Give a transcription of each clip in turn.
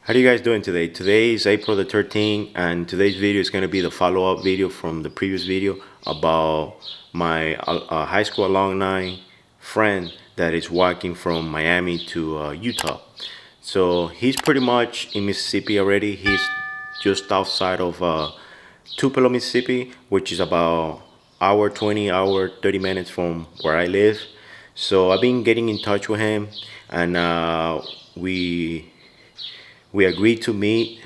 How are you guys doing today? Today is April the 13th, and today's video is going to be the follow-up video from the previous video about my high school alumni friend that is walking from Miami to Utah. So he's pretty much in Mississippi already. He's just outside of Tupelo, Mississippi, which is about hour 20, hour 30 minutes from where I live. So I've been getting in touch with him, and we agreed to meet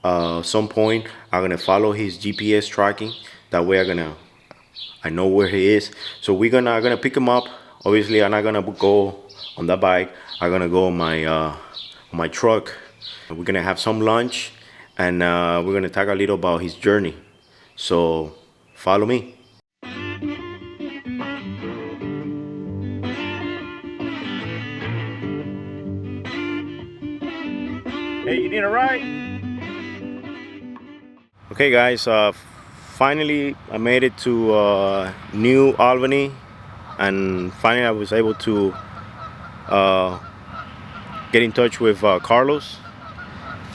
some point. I'm gonna follow his GPS tracking. That way I know where he is. So I'm gonna pick him up. Obviously, I'm not gonna go on that bike. I'm gonna go on my truck. We're gonna have some lunch, and we're gonna talk a little about his journey. So follow me. Hey, you need a ride? Okay, guys. Finally, I made it to New Albany, and finally I was able to get in touch with Carlos,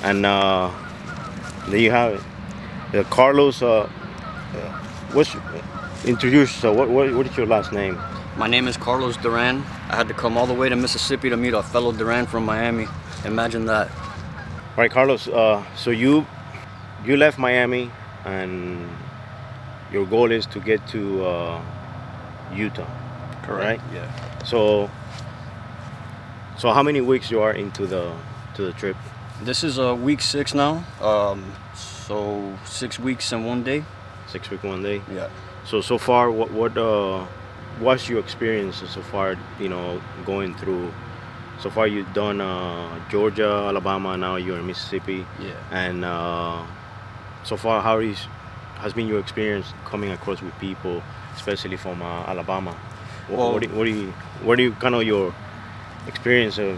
and there you have it. Carlos, introduce. What is your last name? My name is Carlos Duran. I had to come all the way to Mississippi to meet a fellow Duran from Miami. Imagine that. All right, Carlos. So you left Miami, and your goal is to get to Utah. Correct. Right? Yeah. So how many weeks you are into the trip? This is week 6 now. So 6 weeks and 1 day. 6 week, 1 day. Yeah. So far, what's your experience so far? You know, going through. So far, you've done Georgia, Alabama. Now you're in Mississippi. Yeah. And so far, has been your experience coming across with people, especially from Alabama? What do you kind of your experience of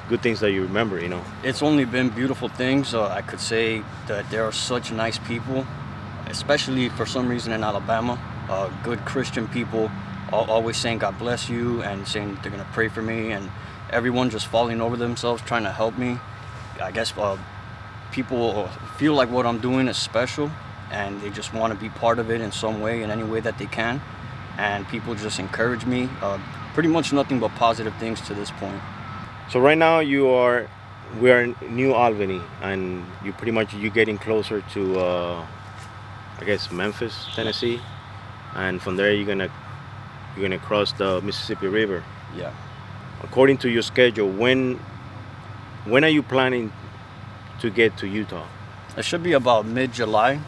good things that you remember? You know. It's only been beautiful things. I could say that there are such nice people, especially for some reason in Alabama. Good Christian people, always saying God bless you and saying they're gonna pray for me, and everyone just falling over themselves trying to help me. I guess people feel like what I'm doing is special, and they just want to be part of it in some way, in any way that they can. And people just encourage me. Pretty much nothing but positive things to this point. So right now we are in New Albany, and you're getting closer to I guess Memphis, Tennessee, and from there you're gonna cross the Mississippi River. Yeah. According to your schedule, when are you planning to get to Utah? It should be about mid-July.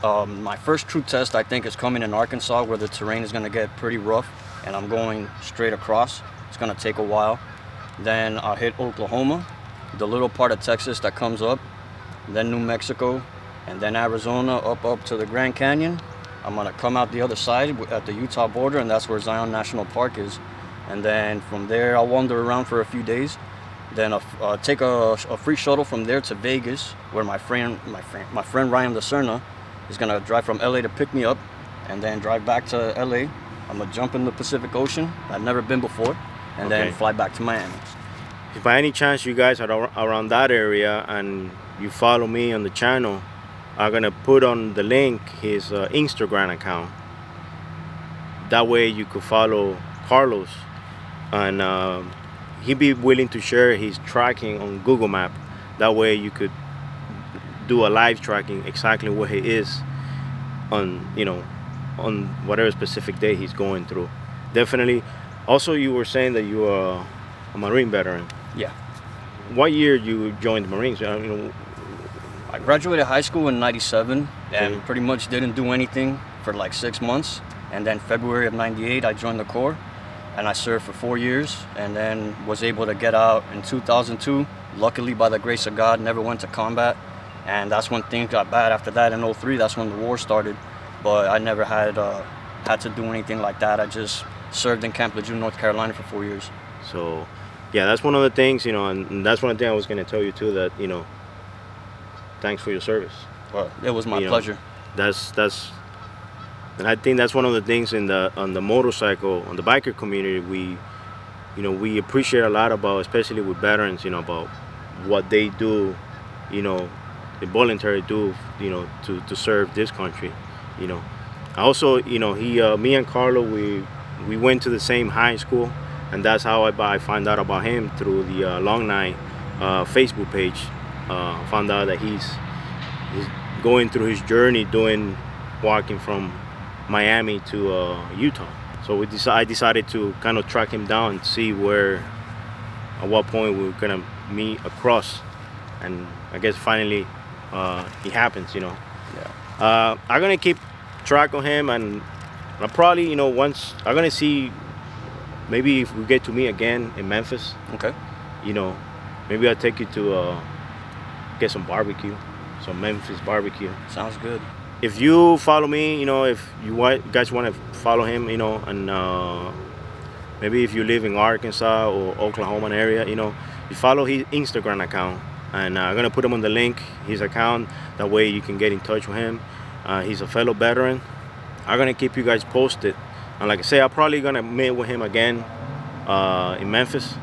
My first true test, I think, is coming in Arkansas, where the terrain is going to get pretty rough, and I'm going straight across. It's going to take a while. Then I'll hit Oklahoma, the little part of Texas that comes up, then New Mexico, and then Arizona up to the Grand Canyon. I'm going to come out the other side at the Utah border, and that's where Zion National Park is. And then from there, I'll wander around for a few days. Then I'll take a free shuttle from there to Vegas, where my friend Ryan Lacerna is gonna drive from LA to pick me up, and then drive back to LA. I'm gonna jump in the Pacific Ocean. I've never been before, and then fly back to Miami. If by any chance you guys are around that area and you follow me on the channel, I'm gonna put on the link his Instagram account. That way you could follow Carlos, and he'd be willing to share his tracking on Google Map. That way you could do a live tracking exactly where he is on whatever specific day he's going through. Definitely. Also, you were saying that you are a Marine veteran. Yeah. What year you joined the Marines? I graduated high school in '97 and pretty much didn't do anything for like 6 months. And then February of '98, I joined the Corps, and I served for 4 years, and then was able to get out in 2002. Luckily, by the grace of God, never went to combat, and that's when things got bad. After that, in '03, that's when the war started. But I never had to do anything like that. I just served in Camp Lejeune, North Carolina for 4 years. So, yeah, that's one of the things, and that's one thing I was going to tell you too. That thanks for your service. Well, it was my pleasure. And I think that's one of the things on the motorcycle, on the biker community, we appreciate a lot about, especially with veterans, about what they do you know, the voluntary do, you know, to serve this country, you know. Also, you know, me and Carlo, we went to the same high school, and that's how I found out about him through the Long Night Facebook page. Found out that he's going through his journey walking from Miami to Utah. So I decided to kind of track him down and see at what point we were gonna meet across, and I guess finally it happens, you know. Yeah. I'm gonna keep track of him, and I probably, you know, once I'm gonna see, maybe if we get to meet again in Memphis, Okay. you know, maybe I'll take you to get some barbecue, some Memphis barbecue. Sounds good. If you follow me, you know, if guys want to follow him, you know, and maybe if you live in Arkansas or Oklahoma area, you know, you follow his Instagram account, and I'm gonna put him on the link, his account. That way you can get in touch with him. He's a fellow veteran. I'm gonna keep you guys posted, and like I say, I'm probably gonna meet with him again in Memphis,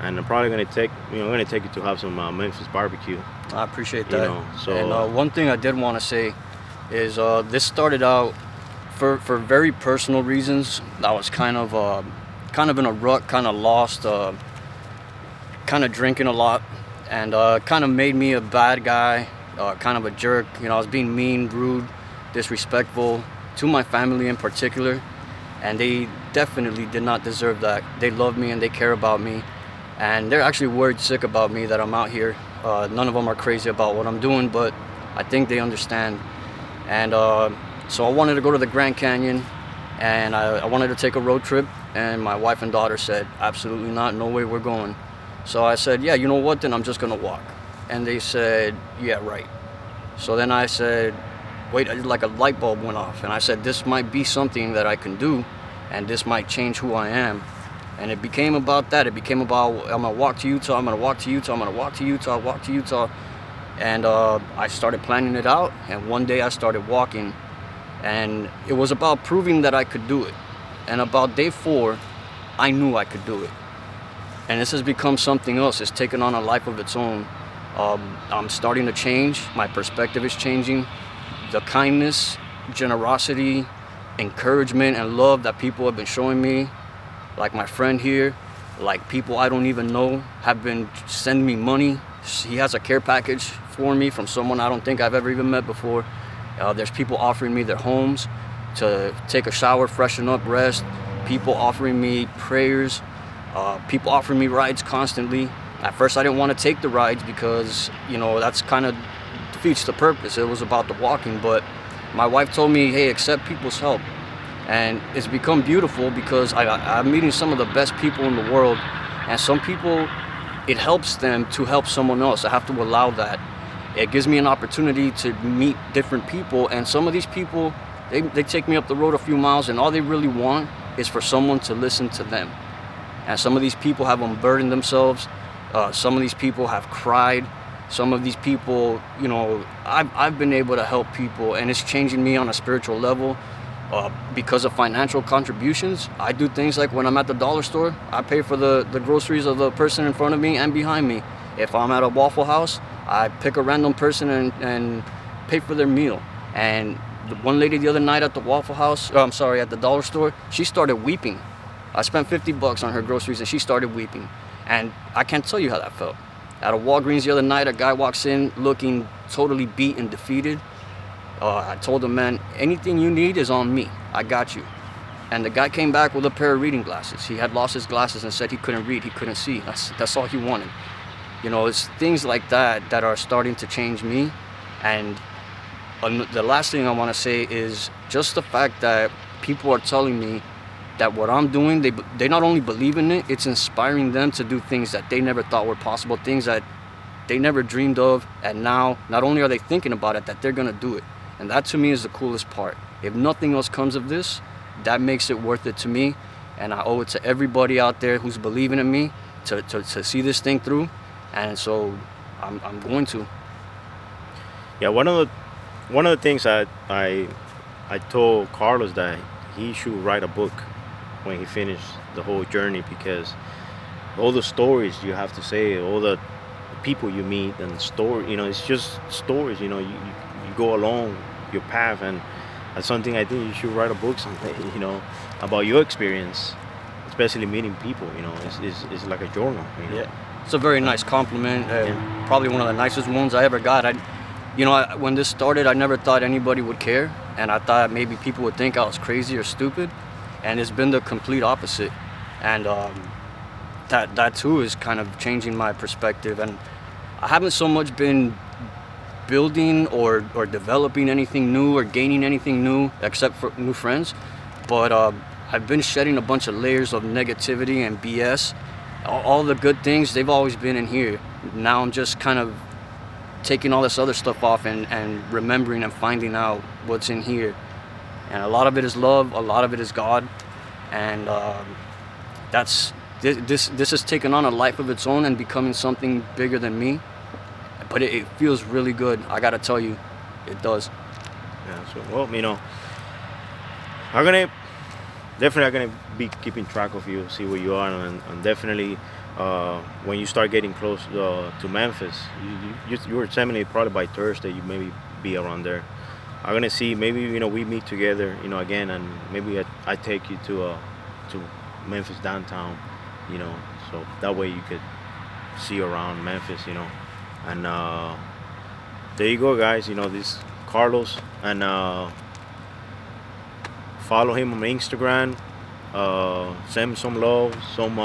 and I'm probably gonna take you to have some Memphis barbecue. I appreciate You that. know, so And one thing I did want to say is this started out for very personal reasons. I was kind of in a rut, kind of lost, kind of drinking a lot, and kind of made me a bad guy, kind of a jerk. You know, I was being mean, rude, disrespectful to my family in particular, and they definitely did not deserve that. They love me and they care about me, and they're actually worried sick about me that I'm out here. None of them are crazy about what I'm doing, but I think they understand. And so I wanted to go to the Grand Canyon, and I wanted to take a road trip, and my wife and daughter said, absolutely not, no way we're going. So I said, yeah, you know what, then I'm just gonna walk. And they said, yeah, right. So then I said, wait, like a light bulb went off, and I said, this might be something that I can do, and this might change who I am. And it became about that. It became about, I'm gonna walk to Utah, I'm gonna walk to Utah, I'm gonna walk to Utah, walk to Utah. And I started planning it out, and one day I started walking, and it was about proving that I could do it. And about day 4, I knew I could do it. And this has become something else. It's taken on a life of its own. I'm starting to change. My perspective is changing. The kindness, generosity, encouragement, and love that people have been showing me, like my friend here, like people I don't even know, have been sending me money. He has a care package for me from someone I don't think I've ever even met before. There's people offering me their homes to take a shower, freshen up, rest. People offering me prayers. People offering me rides constantly. At first I didn't want to take the rides because, you know, that's kind of defeats the purpose. It was about the walking, but my wife told me, hey, accept people's help. And it's become beautiful because I'm meeting some of the best people in the world, and some people, it helps them to help someone else. I have to allow that. It gives me an opportunity to meet different people, and some of these people, they take me up the road a few miles, and all they really want is for someone to listen to them. And some of these people have unburdened themselves. Some of these people have cried. Some of these people, you know, I've been able to help people, and it's changing me on a spiritual level. Because of financial contributions, I do things like when I'm at the dollar store, I pay for the groceries of the person in front of me and behind me. If I'm at a Waffle House, I pick a random person and pay for their meal. And the one lady the other night at the Waffle House, at the dollar store, she started weeping. I spent $50 on her groceries and she started weeping. And I can't tell you how that felt. At a Walgreens the other night, a guy walks in looking totally beat and defeated. I told him, man, anything you need is on me. I got you. And the guy came back with a pair of reading glasses. He had lost his glasses and said he couldn't read, he couldn't see. That's all he wanted. You know, it's things like that that are starting to change me. And the last thing I want to say is just the fact that people are telling me that what I'm doing, they not only believe in it, it's inspiring them to do things that they never thought were possible, things that they never dreamed of. And now, not only are they thinking about it, that they're going to do it. And that to me is the coolest part. If nothing else comes of this, that makes it worth it to me. And I owe it to everybody out there who's believing in me to see this thing through. And so I'm going to. Yeah, one of the things I told Carlos that he should write a book when he finished the whole journey, because all the stories you have to say, all the people you meet and story. It's just stories. You go along your path, and that's something I think you should write a book someday. About your experience, especially meeting people. It's like a journal. Yeah, it's a very nice compliment. Probably one of the nicest ones I ever got. When this started, I never thought anybody would care, and I thought maybe people would think I was crazy or stupid, and it's been the complete opposite. And that too is kind of changing my perspective. And I haven't so much been building or developing anything new or gaining anything new except for new friends, but I've been shedding a bunch of layers of negativity and BS. All the good things, they've always been in here. Now I'm just kind of taking all this other stuff off and remembering and finding out what's in here. And a lot of it is love, a lot of it is God, and this has taken on a life of its own and becoming something bigger than me. But it feels really good. I gotta tell you, it does. Yeah. So I'm gonna be keeping track of you, see where you are, and definitely when you start getting close to Memphis, you were telling me probably by Thursday you maybe be around there. I'm gonna see, maybe we meet together again, and maybe I take you to Memphis downtown, so that way you could see around Memphis, and there you go, guys. This Carlos, and follow him on Instagram. Send him some love, some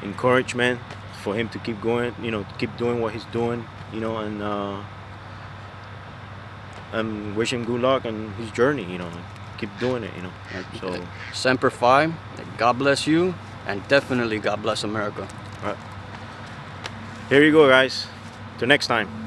encouragement for him to keep going. Keep doing what he's doing. And wish him good luck on his journey. Keep doing it. So Semper Fi. God bless you, and definitely God bless America. all right. Here you go, guys. Till next time.